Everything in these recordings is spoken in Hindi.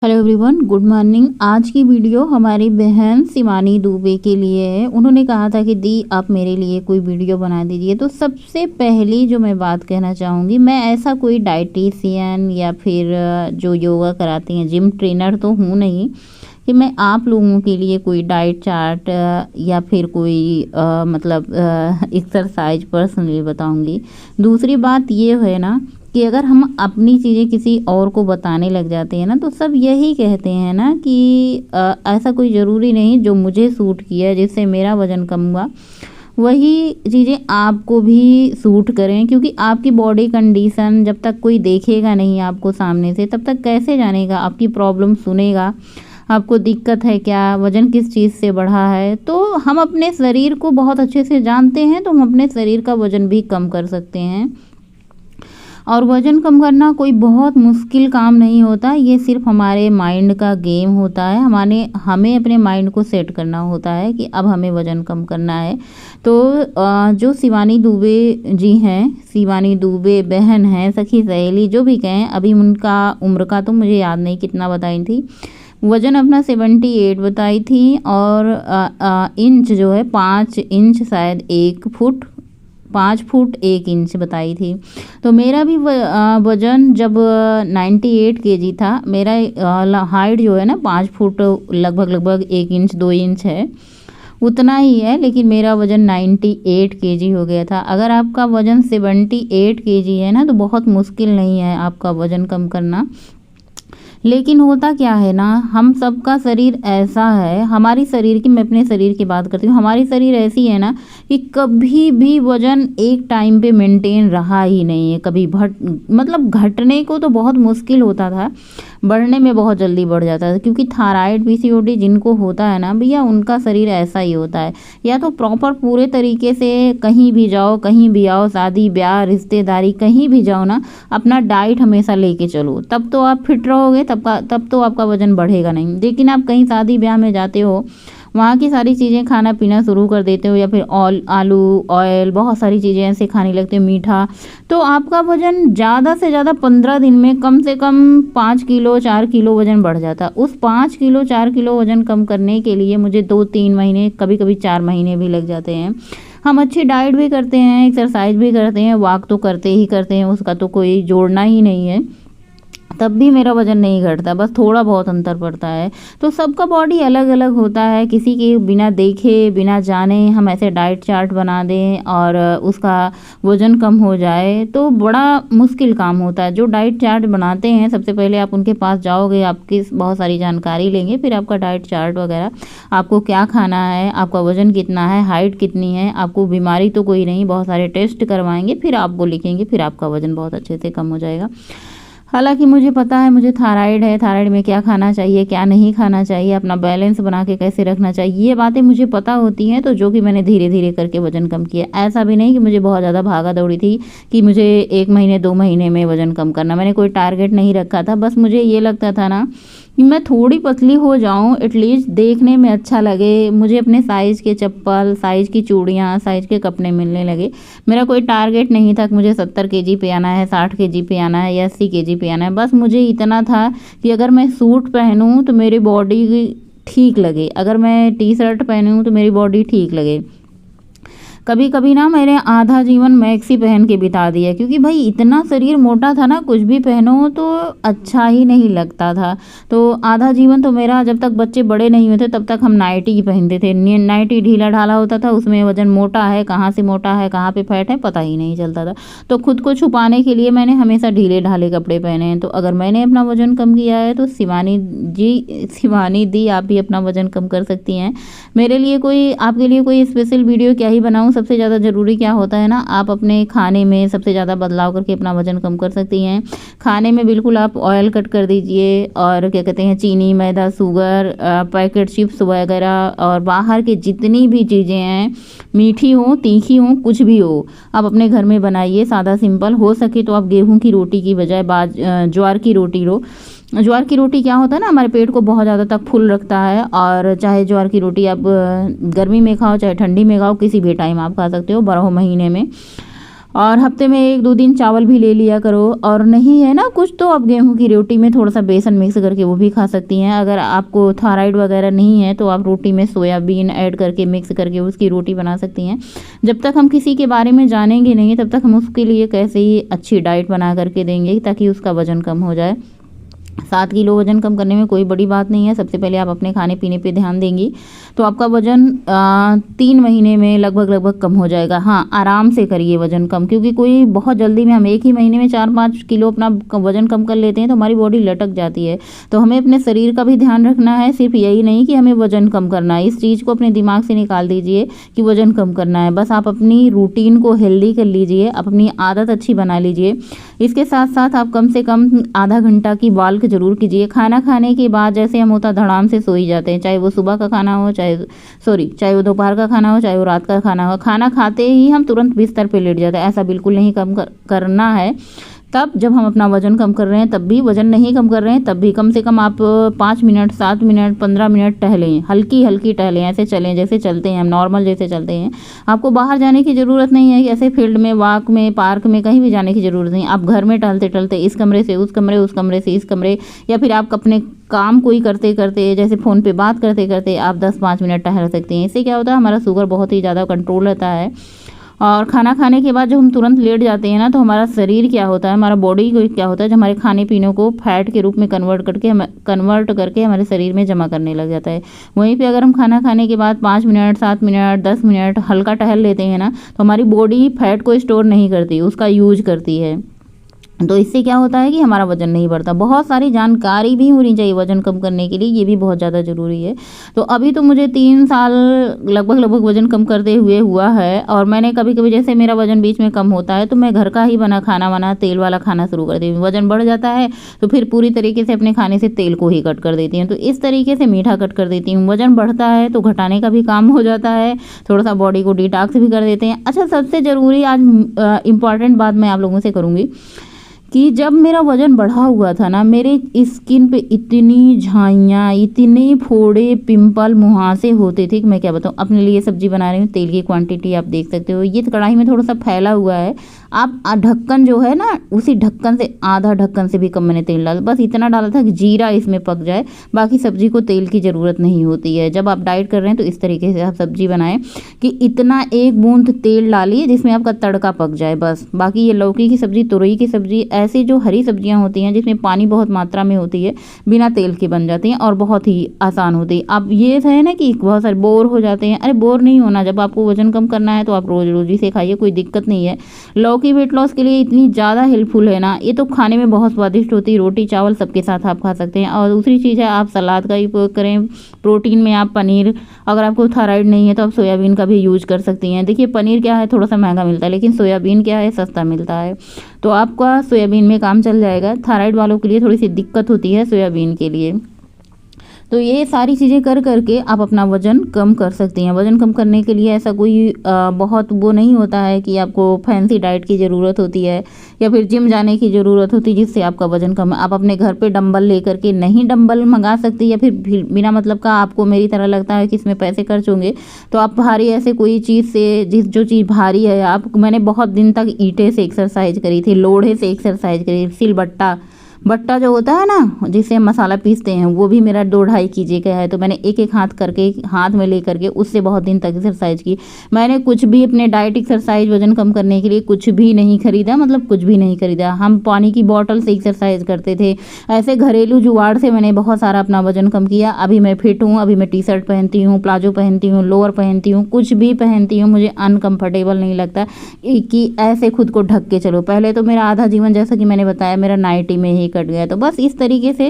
Hello everyone, good morning. आज की वीडियो हमारी बहन शिवानी दुबे के लिए है। उन्होंने कहा था कि दी आप मेरे लिए कोई वीडियो बना दीजिए। तो सबसे पहली जो मैं बात कहना चाहूँगी, मैं ऐसा कोई डाइटिशियन या फिर जो योगा कराती हैं जिम ट्रेनर तो हूँ नहीं कि मैं आप लोगों के लिए कोई डाइट चार्ट या फिर कोई एक्सरसाइज पर्सनली बताऊँगी। दूसरी बात ये है ना कि अगर हम अपनी चीज़ें किसी और को बताने लग जाते हैं ना, तो सब यही कहते हैं ना कि ऐसा कोई ज़रूरी नहीं जो मुझे सूट किया जिससे मेरा वज़न कम हुआ वही चीज़ें आपको भी सूट करें। क्योंकि आपकी बॉडी कंडीशन जब तक कोई देखेगा नहीं आपको सामने से, तब तक कैसे जानेगा, आपकी प्रॉब्लम सुनेगा, आपको दिक्कत है क्या, वज़न किस चीज़ से बढ़ा है। तो हम अपने शरीर को बहुत अच्छे से जानते हैं, तो हम अपने शरीर का वज़न भी कम कर सकते हैं। और वज़न कम करना कोई बहुत मुश्किल काम नहीं होता, ये सिर्फ हमारे माइंड का गेम होता है। हमें अपने माइंड को सेट करना होता है कि अब हमें वज़न कम करना है। तो जो शिवानी दुबे जी हैं, शिवानी दुबे बहन हैं, सखी सहेली जो भी कहें, अभी उनका उम्र का तो मुझे याद नहीं कितना बताई थी, वज़न अपना 78 बताई थी। और इंच जो है 5 इंच, शायद 1 फुट 5 फुट 1 इंच बताई थी। तो मेरा भी वज़न जब 98 केजी था, मेरा हाइट जो है ना 5 फुट लगभग 1 इंच 2 इंच है, उतना ही है। लेकिन मेरा वज़न 98 केजी हो गया था। अगर आपका वज़न 78 केजी है ना, तो बहुत मुश्किल नहीं है आपका वज़न कम करना। लेकिन होता क्या है ना, हम सबका शरीर ऐसा है, हमारी शरीर की, मैं अपने शरीर की बात करती हूँ, हमारी शरीर ऐसी है ना कि कभी भी वज़न एक टाइम पे मेंटेन रहा ही नहीं है। कभी घटने को तो बहुत मुश्किल होता था, बढ़ने में बहुत जल्दी बढ़ जाता था। क्योंकि थायराइड पीसीओडी जिनको होता है ना भैया, उनका शरीर ऐसा ही होता है। या तो प्रॉपर पूरे तरीके से कहीं भी जाओ, कहीं भी आओ, शादी ब्याह रिश्तेदारी कहीं भी जाओ ना, अपना डाइट हमेशा लेके चलो, तब तो आप फिट रहोगे, तब तो आपका वज़न बढ़ेगा नहीं। लेकिन आप कहीं शादी ब्याह में जाते हो, वहाँ की सारी चीज़ें खाना पीना शुरू कर देते हो, या फिर आलू ऑयल बहुत सारी चीज़ें ऐसे खाने लगते हो, मीठा, तो आपका वज़न ज़्यादा से ज़्यादा 15 दिन में कम से कम 5 किलो 4 किलो वज़न बढ़ जाता। उस 5 किलो 4 किलो वज़न कम करने के लिए मुझे 2-3 महीने, कभी कभी 4 महीने भी लग जाते हैं। हम अच्छी डाइट भी करते हैं, एक्सरसाइज भी करते हैं, वॉक तो करते ही करते हैं, उसका तो कोई जोड़ना ही नहीं है, तब भी मेरा वज़न नहीं घटता, बस थोड़ा बहुत अंतर पड़ता है। तो सबका बॉडी अलग अलग होता है। किसी के बिना देखे बिना जाने हम ऐसे डाइट चार्ट बना दें और उसका वज़न कम हो जाए तो बड़ा मुश्किल काम होता है। जो डाइट चार्ट बनाते हैं, सबसे पहले आप उनके पास जाओगे, आपकी बहुत सारी जानकारी लेंगे, फिर आपका डाइट चार्ट वगैरह, आपको क्या खाना है, आपका वज़न कितना है, हाइट कितनी है, आपको बीमारी तो कोई नहीं, बहुत सारे टेस्ट करवाएंगे, फिर आपको लिखेंगे, फिर आपका वज़न बहुत अच्छे से कम हो जाएगा। हालांकि मुझे पता है, मुझे थायराइड है, थायराइड में क्या खाना चाहिए, क्या नहीं खाना चाहिए, अपना बैलेंस बना के कैसे रखना चाहिए, ये बातें मुझे पता होती हैं। तो जो कि मैंने धीरे धीरे करके वज़न कम किया। ऐसा भी नहीं कि मुझे बहुत ज़्यादा भागा दौड़ी थी कि मुझे 1 महीने 2 महीने में वज़न कम करना, मैंने कोई टारगेट नहीं रखा था। बस मुझे ये लगता था ना कि मैं थोड़ी पतली हो जाऊं, एटलीस्ट देखने में अच्छा लगे, मुझे अपने साइज़ के चप्पल, साइज़ की चूड़ियाँ, साइज़ के कपड़े मिलने लगे। मेरा कोई टारगेट नहीं था कि मुझे 70 केजी पे आना है, 60 केजी पे आना है या 80 केजी पे आना है। बस मुझे इतना था कि अगर मैं सूट पहनूं तो मेरी बॉडी ठीक लगे, अगर मैं टी शर्ट पहनूं तो मेरी बॉडी ठीक लगे। कभी कभी ना मैंने आधा जीवन मैक्सी पहन के बिता दिया, क्योंकि भाई इतना शरीर मोटा था ना, कुछ भी पहनो तो अच्छा ही नहीं लगता था। तो आधा जीवन तो मेरा, जब तक बच्चे बड़े नहीं हुए थे तब तक हम नाइटी ही पहनते थे। नाइटी ढीला ढाला होता था, उसमें वज़न मोटा है, कहाँ से मोटा है, कहाँ पे फैट है, पता ही नहीं चलता था। तो खुद को छुपाने के लिए मैंने हमेशा ढीले ढाले कपड़े पहने हैं। तो अगर मैंने अपना वज़न कम किया है तो शिवानी दी आप भी अपना वज़न कम कर सकती हैं। मेरे लिए कोई, आपके लिए कोई स्पेशल वीडियो क्या ही बनाऊँ। सबसे ज़्यादा ज़रूरी क्या होता है ना, आप अपने खाने में सबसे ज़्यादा बदलाव करके अपना वज़न कम कर सकती हैं। खाने में बिल्कुल आप ऑयल कट कर दीजिए, और क्या कहते हैं, चीनी, मैदा, शुगर, पैकेट चिप्स वगैरह, और बाहर की जितनी भी चीज़ें हैं, मीठी हो तीखी हो कुछ भी हो, आप अपने घर में बनाइए, सादा सिंपल। हो सके तो आप गेहूँ की रोटी की बजाय ज्वार की रोटी लो। ज्वार की रोटी क्या होता है ना, हमारे पेट को बहुत ज़्यादा तक फुल रखता है। और चाहे ज्वार की रोटी आप गर्मी में खाओ चाहे ठंडी में खाओ, किसी भी टाइम आप खा सकते हो, 12 महीने में। और हफ्ते में 1-2 दिन चावल भी ले लिया करो। और नहीं है ना कुछ तो आप गेहूं की रोटी में थोड़ा सा बेसन मिक्स करके वो भी खा सकती हैं। अगर आपको थायराइड वगैरह नहीं है तो आप रोटी में सोयाबीन ऐड करके मिक्स करके उसकी रोटी बना सकती हैं। जब तक हम किसी के बारे में जानेंगे नहीं तब तक हम उसके लिए कैसे ही अच्छी डाइट बना करके देंगे ताकि उसका वज़न कम हो जाए। 7 किलो वज़न कम करने में कोई बड़ी बात नहीं है। सबसे पहले आप अपने खाने पीने पे ध्यान देंगी तो आपका वज़न 3 महीने में लगभग कम हो जाएगा। हाँ, आराम से करिए वज़न कम, क्योंकि कोई बहुत जल्दी में हम एक ही महीने में 4-5 किलो अपना वज़न कम कर लेते हैं तो हमारी बॉडी लटक जाती है। तो हमें अपने शरीर का भी ध्यान रखना है, सिर्फ यही नहीं कि हमें वज़न कम करना है। इस चीज़ को अपने दिमाग से निकाल दीजिए कि वज़न कम करना है। बस आप अपनी रूटीन को हेल्दी कर लीजिए, अपनी आदत अच्छी बना लीजिए। इसके साथ साथ आप कम से कम आधा घंटा की वॉक ज़रूर कीजिए। खाना खाने के बाद जैसे हम होता धड़ाम से सो ही जाते हैं, चाहे वो सुबह का खाना हो, चाहे वो दोपहर का खाना हो, चाहे वो रात का खाना हो। खाना खाते ही हम तुरंत बिस्तर पे लेट जाते हैं, ऐसा बिल्कुल नहीं करना है। तब जब हम अपना वज़न कम कर रहे हैं तब भी, वज़न नहीं कम कर रहे हैं तब भी कम से कम आप 5 मिनट, 7 मिनट, 15 मिनट टहलें, हल्की टहलें, ऐसे चलें जैसे चलते हैं हम, नॉर्मल जैसे चलते हैं। आपको बाहर जाने की ज़रूरत नहीं है, ऐसे फील्ड में, वॉक में, पार्क में कहीं भी जाने की ज़रूरत नहीं। आप घर में टहलते टहलते इस कमरे से उस कमरे, उस कमरे से इस कमरे, या फिर आप अपने काम कोई करते करते जैसे फ़ोन पे बात करते करते आप 10-5 मिनट टहल सकते हैं। इससे क्या होता है, हमारा शुगर बहुत ही ज़्यादा कंट्रोल रहता है। और खाना खाने के बाद जब हम तुरंत लेट जाते हैं ना तो हमारा शरीर क्या होता है, हमारा बॉडी को क्या होता है, जो हमारे खाने पीने को फैट के रूप में कन्वर्ट करके हमारे शरीर में जमा करने लग जाता है। वहीं पे अगर हम खाना खाने के बाद 5 मिनट, 7 मिनट, 10 मिनट हल्का टहल लेते हैं ना तो हमारी बॉडी फैट को स्टोर नहीं करती, उसका यूज करती है। तो इससे क्या होता है कि हमारा वज़न नहीं बढ़ता। बहुत सारी जानकारी भी होनी चाहिए वज़न कम करने के लिए, ये भी बहुत ज़्यादा ज़रूरी है। तो अभी तो मुझे 3 साल लगभग वज़न कम करते हुए हुआ है। और मैंने कभी कभी जैसे मेरा वज़न बीच में कम होता है तो मैं घर का ही बना खाना तेल वाला खाना शुरू कर देती हूँ। वज़न बढ़ जाता है तो फिर पूरी तरीके से अपने खाने से तेल को ही कट कर देती हूँ। तो इस तरीके से मीठा कट कर देती हूँ। वज़न बढ़ता है तो घटाने का भी काम हो जाता है, थोड़ा सा बॉडी को डिटॉक्स भी कर देते हैं। अच्छा, सबसे ज़रूरी आज इम्पॉर्टेंट बात मैं आप लोगों से करूँगी कि जब मेरा वज़न बढ़ा हुआ था ना, मेरे स्किन पे इतनी झाइयाँ, इतने फोड़े, पिंपल, मुहासे होते थे कि मैं क्या बताऊँ। अपने लिए सब्जी बना रही हूँ, तेल की क्वांटिटी आप देख सकते हो, ये कढ़ाई में थोड़ा सा फैला हुआ है। आप ढक्कन जो है ना, उसी ढक्कन से आधा ढक्कन से भी कम मैंने तेल डाला, बस इतना डाला था कि जीरा इसमें पक जाए। बाकी सब्जी को तेल की ज़रूरत नहीं होती है। जब आप डाइट कर रहे हैं तो इस तरीके से आप सब्जी बनाएं कि इतना 1 बूंद तेल डालिए जिसमें आपका तड़का पक जाए बस। बाकी ये लौकी की सब्ज़ी, तुरई की सब्ज़ी, ऐसी जो हरी सब्जियां होती हैं जिसमें पानी बहुत मात्रा में होती है, बिना तेल के बन जाती हैं और बहुत ही आसान होती है। अब ये है ना कि बहुत सारे बोर हो जाते हैं, अरे बोर नहीं होना। जब आपको वज़न कम करना है तो आप रोज़ रोज़ इसे खाइए, कोई दिक्कत नहीं है। लौकी वेट लॉस के लिए इतनी ज़्यादा हेल्पफुल है ना, ये तो खाने में बहुत स्वादिष्ट होती है। रोटी चावल सबके साथ आप खा सकते हैं। और दूसरी चीज़ है, आप सलाद का उपयोग करें। प्रोटीन में आप पनीर, अगर आपको थायराइड नहीं है तो आप सोयाबीन का भी यूज कर सकती हैं। देखिए पनीर क्या है, थोड़ा सा महंगा मिलता है, लेकिन सोयाबीन क्या है, सस्ता मिलता है। तो आपका सोयाबीन में काम चल जाएगा। थायराइड वालों के लिए थोड़ी सी दिक्कत होती है सोयाबीन के लिए। तो ये सारी चीज़ें कर करके आप अपना वज़न कम कर सकती हैं। वज़न कम करने के लिए ऐसा कोई बहुत वो नहीं होता है कि आपको फैंसी डाइट की ज़रूरत होती है या फिर जिम जाने की ज़रूरत होती है जिससे आपका वज़न कम है। आप अपने घर पे डंबल लेकर के, नहीं डंबल मंगा सकती या फिर बिना मतलब का आपको मेरी तरह लगता है कि इसमें पैसे खर्च होंगे तो आप भारी ऐसे कोई चीज़ से, जो चीज़ भारी है आप, मैंने बहुत दिन तक ईंटे से एक्सरसाइज करी थी, लोढ़े से एक्सरसाइज करी, सिलबट्टा बट्टा जो होता है ना जिससे हम मसाला पीसते हैं, वो भी मेरा 2-2.5 kg का है। तो मैंने एक एक हाथ करके, हाथ में ले करके उससे बहुत दिन तक एक्सरसाइज की। मैंने कुछ भी अपने डाइट, एक्सरसाइज, वजन कम करने के लिए कुछ भी नहीं खरीदा, मतलब कुछ भी नहीं खरीदा। हम पानी की बॉटल से एक्सरसाइज करते थे। ऐसे घरेलू जुगाड़ से मैंने बहुत सारा अपना वजन कम किया। अभी मैं फिट हूँ, अभी मैं टी-शर्ट पहनती हूँ, प्लाजो पहनती हूँ, लोअर पहनती हूँ, कुछ भी पहनती हूँ, मुझे अनकम्फर्टेबल नहीं लगता कि ऐसे खुद को ढक के चलो। पहले तो मेरा आधा जीवन, जैसा कि मैंने बताया, मेरा नाइटी में ही कट गया। तो बस इस तरीके से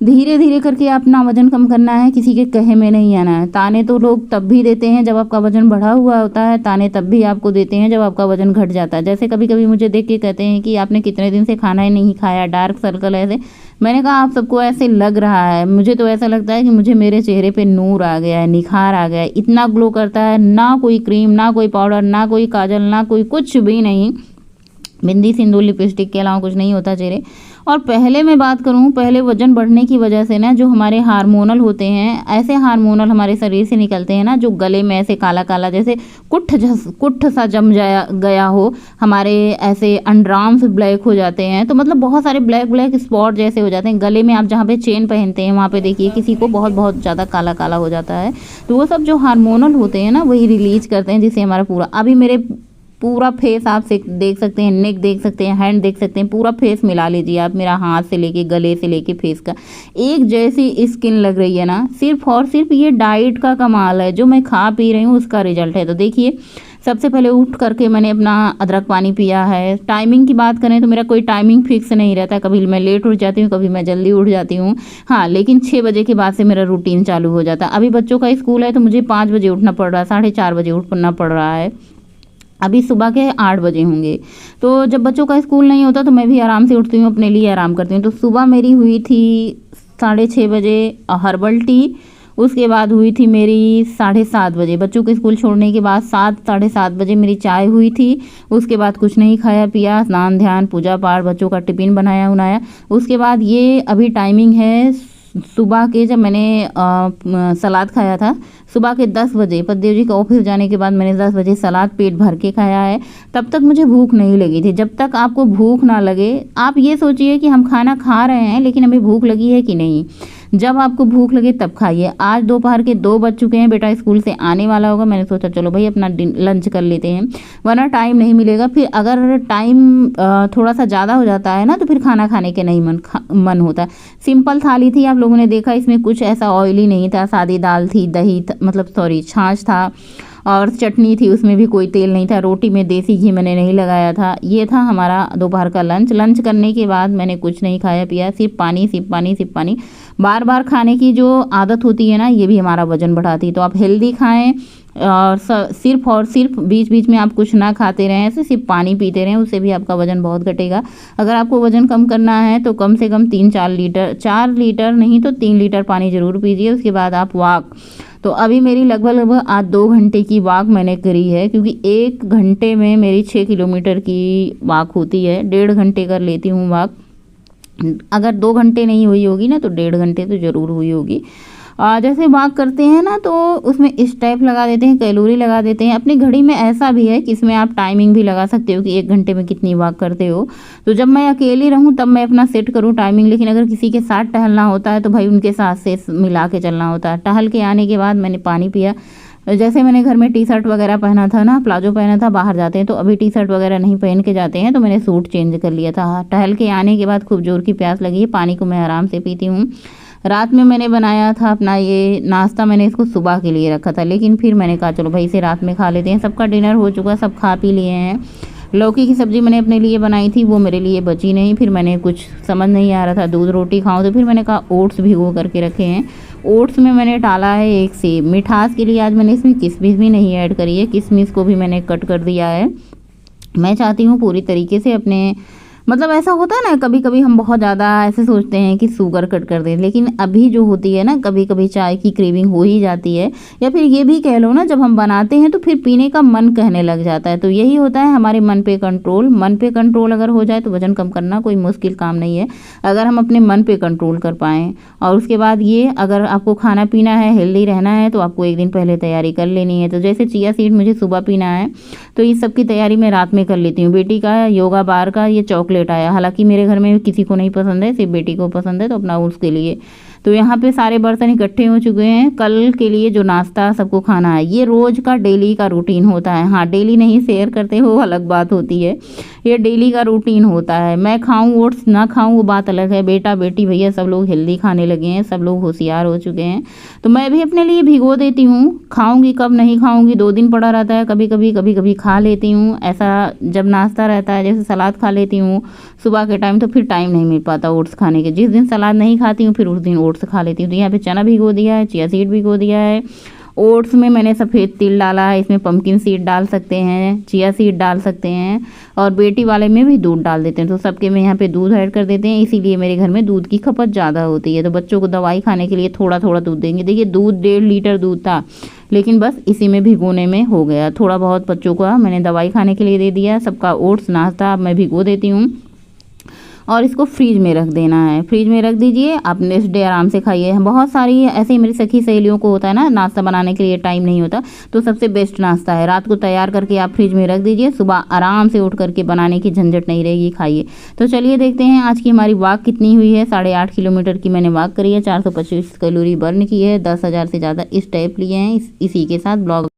धीरे धीरे करके अपना वजन कम करना है, किसी के कहे में नहीं आना है। ताने तो लोग तब भी देते हैं जब आपका वजन बढ़ा हुआ होता है, ताने तब भी आपको देते हैं जब आपका वजन घट जाता है। जैसे कभी कभी मुझे देख के कहते हैं कि आपने कितने दिन से खाना ही नहीं खाया, डार्क सर्कल ऐसे। मैंने कहा आप सबको ऐसे लग रहा है, मुझे तो ऐसा लगता है कि मुझे मेरे चेहरे पे नूर आ गया है, निखार आ गया है, इतना ग्लो करता है। ना कोई क्रीम, ना कोई पाउडर, ना कोई काजल, ना कोई कुछ भी नहीं, बिंदी, सिंदूर, लिपस्टिक के अलावा कुछ नहीं होता चेहरे। और पहले मैं बात करूँ, पहले वज़न बढ़ने की वजह से ना जो हमारे हार्मोनल होते हैं, ऐसे हार्मोनल हमारे शरीर से निकलते हैं ना जो गले में ऐसे काला-काला जैसे कुट्ठ सा जम जाया गया हो, हमारे ऐसे अंडरआर्म्स ब्लैक हो जाते हैं, तो मतलब बहुत सारे ब्लैक ब्लैक स्पॉट जैसे हो जाते हैं गले में। आप जहाँ पे चेन पहनते हैं वहाँ पे देखिए किसी को बहुत बहुत ज़्यादा काला-काला हो जाता है। तो वो सब जो हार्मोनल होते हैं ना वही रिलीज़ करते हैं, जिससे हमारा अभी मेरे पूरा फेस आप से देख सकते हैं, नेक देख सकते हैं, हैंड देख सकते हैं, पूरा फेस मिला लीजिए आप, मेरा हाथ से लेके गले से लेके फेस का एक जैसी स्किन लग रही है ना। सिर्फ और सिर्फ ये डाइट का कमाल है, जो मैं खा पी रही हूँ उसका रिजल्ट है। तो देखिए, सबसे पहले उठ करके मैंने अपना अदरक पानी पिया है। टाइमिंग की बात करें तो मेरा कोई टाइमिंग फिक्स नहीं रहता, कभी मैं लेट उठ जाती हूँ, कभी मैं जल्दी उठ जाती हूँ। हाँ, लेकिन 6 बजे के बाद से मेरा रूटीन चालू हो जाता है। अभी बच्चों का स्कूल है तो मुझे 5 बजे उठना पड़ रहा है, 4:30 बजे उठना पड़ रहा है। अभी सुबह के 8 बजे होंगे, तो जब बच्चों का स्कूल नहीं होता तो मैं भी आराम से उठती हूँ, अपने लिए आराम करती हूँ। तो सुबह मेरी हुई थी 6:30 बजे हर्बल टी, उसके बाद हुई थी मेरी 7:30 बजे, बच्चों के स्कूल छोड़ने के बाद 7 7:30 बजे मेरी चाय हुई थी। उसके बाद कुछ नहीं खाया पिया, स्नान ध्यान पूजा पाठ, बच्चों का टिफ़िन बनाया उनाया। उसके बाद ये अभी टाइमिंग है सुबह के, जब मैंने सलाद खाया था सुबह के 10 बजे, पतिदेव जी का ऑफिस जाने के बाद मैंने 10 बजे सलाद पेट भर के खाया है। तब तक मुझे भूख नहीं लगी थी। जब तक आपको भूख ना लगे, आप ये सोचिए कि हम खाना खा रहे हैं लेकिन हमें भूख लगी है कि नहीं। जब आपको भूख लगे तब खाइए। आज दोपहर के 2 बज चुके हैं, बेटा स्कूल से आने वाला होगा, मैंने सोचा चलो भाई अपना लंच कर लेते हैं, वरना टाइम नहीं मिलेगा। फिर अगर टाइम थोड़ा सा ज़्यादा हो जाता है ना तो फिर खाना खाने के नहीं मन होता। सिंपल थाली थी, आप लोगों ने देखा, इसमें कुछ ऐसा ऑयली नहीं था, सादी दाल थी, दही छाछ था और चटनी थी, उसमें भी कोई तेल नहीं था। रोटी में देसी घी मैंने नहीं लगाया था। ये था हमारा दोपहर का लंच करने के बाद मैंने कुछ नहीं खाया पिया, सिर्फ पानी। बार बार खाने की जो आदत होती है ना, ये भी हमारा वजन बढ़ाती है। तो आप हेल्दी खाएं और सिर्फ बीच बीच में आप कुछ ना खाते रहें, ऐसे सिर्फ पानी पीते रहें, उससे भी आपका वजन बहुत घटेगा। अगर आपको वजन कम करना है तो कम से कम 4 लीटर नहीं तो 3 लीटर पानी ज़रूर पीजिए। उसके बाद आप वॉक, तो अभी मेरी लगभग आज 2 घंटे की वॉक मैंने करी है, क्योंकि 1 घंटे में मेरी 6 किलोमीटर की वॉक होती है। 1.5 घंटे कर लेती हूँ वॉक। अगर 2 घंटे नहीं हुई होगी ना तो 1.5 घंटे तो ज़रूर हुई होगी। जैसे वॉक करते हैं ना तो उसमें स्टेप लगा देते हैं, कैलोरी लगा देते हैं। अपनी घड़ी में ऐसा भी है कि इसमें आप टाइमिंग भी लगा सकते हो कि 1 घंटे में कितनी वॉक करते हो। तो जब मैं अकेली रहूं तब मैं अपना सेट करूं टाइमिंग, लेकिन अगर किसी के साथ टहलना होता है तो भाई उनके साथ से मिला के चलना होता है। टहल के आने के बाद मैंने पानी पिया। जैसे मैंने घर में टी शर्ट वगैरह पहना था ना, प्लाजो पहना था, बाहर जाते हैं तो अभी टी शर्ट वगैरह नहीं पहन के जाते हैं, तो मैंने सूट चेंज कर लिया था। टहल के आने के बाद खूब जोर की प्यास लगी है, पानी को मैं आराम से पीती हूँ। रात में मैंने बनाया था अपना ये नाश्ता, मैंने इसको सुबह के लिए रखा था, लेकिन फिर मैंने कहा चलो भाई इसे रात में खा लेते हैं। सबका डिनर हो चुका, सब खा पी लिए हैं। लौकी की सब्ज़ी मैंने अपने लिए बनाई थी, वो मेरे लिए बची नहीं। फिर मैंने कुछ समझ नहीं आ रहा था दूध रोटी खाऊं, तो फिर मैंने कहा ओट्स भिगो करके रखे हैं, ओट्स में मैंने डाला है 1 सेब। मिठास के लिए आज मैंने इसमें किशमिश भी नहीं ऐड करी है, किशमिश को भी मैंने कट कर दिया है। मैं चाहती हूँ पूरी तरीके से अपने, मतलब ऐसा होता है ना कभी कभी हम बहुत ज़्यादा ऐसे सोचते हैं कि शुगर कट कर दें, लेकिन अभी जो होती है ना कभी कभी चाय की क्रेविंग हो ही जाती है, या फिर ये भी कह लो ना जब हम बनाते हैं तो फिर पीने का मन कहने लग जाता है। तो यही होता है हमारे मन पे कंट्रोल अगर हो जाए तो वजन कम करना कोई मुश्किल काम नहीं है, अगर हम अपने मन पे कंट्रोल कर पाएँ। और उसके बाद ये, अगर आपको खाना पीना है, हेल्दी रहना है, तो आपको 1 दिन पहले तैयारी कर लेनी है। तो जैसे चिया सीड मुझे सुबह पीना है तो इस सब की तैयारी मैं रात में कर लेती हूँ। बेटी का योगा बार का ये चॉकलेट आया, हालांकि मेरे घर में किसी को नहीं पसंद है, सिर्फ बेटी को पसंद है, तो अपना उसके लिए। तो यहाँ पे सारे बर्तन इकट्ठे हो चुके हैं। कल के लिए जो नाश्ता सबको खाना है, ये रोज़ का डेली का रूटीन होता है। हाँ, डेली नहीं शेयर करते हो अलग बात होती है, ये डेली का रूटीन होता है। मैं खाऊं ओट्स ना खाऊं वो बात अलग है। बेटा बेटी भैया सब लोग हेल्दी खाने लगे हैं, सब लोग होशियार हो चुके हैं, तो मैं भी अपने लिए भिगो देती हूँ। खाऊंगी कब नहीं खाऊंगी, 2 दिन पड़ा रहता है, कभी कभी खा लेती हूँ। ऐसा जब नाश्ता रहता है, जैसे सलाद खा लेती हूँ सुबह के टाइम, तो फिर टाइम नहीं मिल पाता ओट्स खाने के। जिस दिन सलाद नहीं खाती हूँ फिर उस दिन ओट्स खा लेती हूँ। तो यहाँ पे चना भिगो दिया है, चिया सीड भिगो दिया है, ओट्स में मैंने सफ़ेद तिल डाला है, इसमें पम्पकिन सीड डाल सकते हैं, चिया सीड डाल सकते हैं, और बेटी वाले में भी दूध डाल देते हैं। तो सबके में यहाँ पे दूध ऐड कर देते हैं, इसीलिए मेरे घर में दूध की खपत ज़्यादा होती है। तो बच्चों को दवाई खाने के लिए थोड़ा थोड़ा दूध देंगे। देखिए दूध 1.5 लीटर दूध था, लेकिन बस इसी में भिगोने में हो गया। थोड़ा बहुत बच्चों को मैंने दवाई खाने के लिए दे दिया। सबका ओट्स नाश्ता अब मैं भिगो देती हूँ। और इसको फ्रीज में रख देना है। फ्रीज में रख दीजिए, आप नेक्स्ट डे आराम से खाइए। बहुत सारी ऐसे ही मेरी सखी सहेलियों को होता है ना, नाश्ता बनाने के लिए टाइम नहीं होता, तो सबसे बेस्ट नाश्ता है, रात को तैयार करके आप फ्रिज में रख दीजिए, सुबह आराम से उठ करके बनाने की झंझट नहीं रहेगी, खाइए। तो चलिए देखते हैं आज की हमारी वॉक कितनी हुई है। 8.5 किलोमीटर की मैंने वॉक करी है, 425 कैलोरी बर्न की है, 10,000 से ज़्यादा स्टेप लिए हैं। इसी के साथ ब्लॉग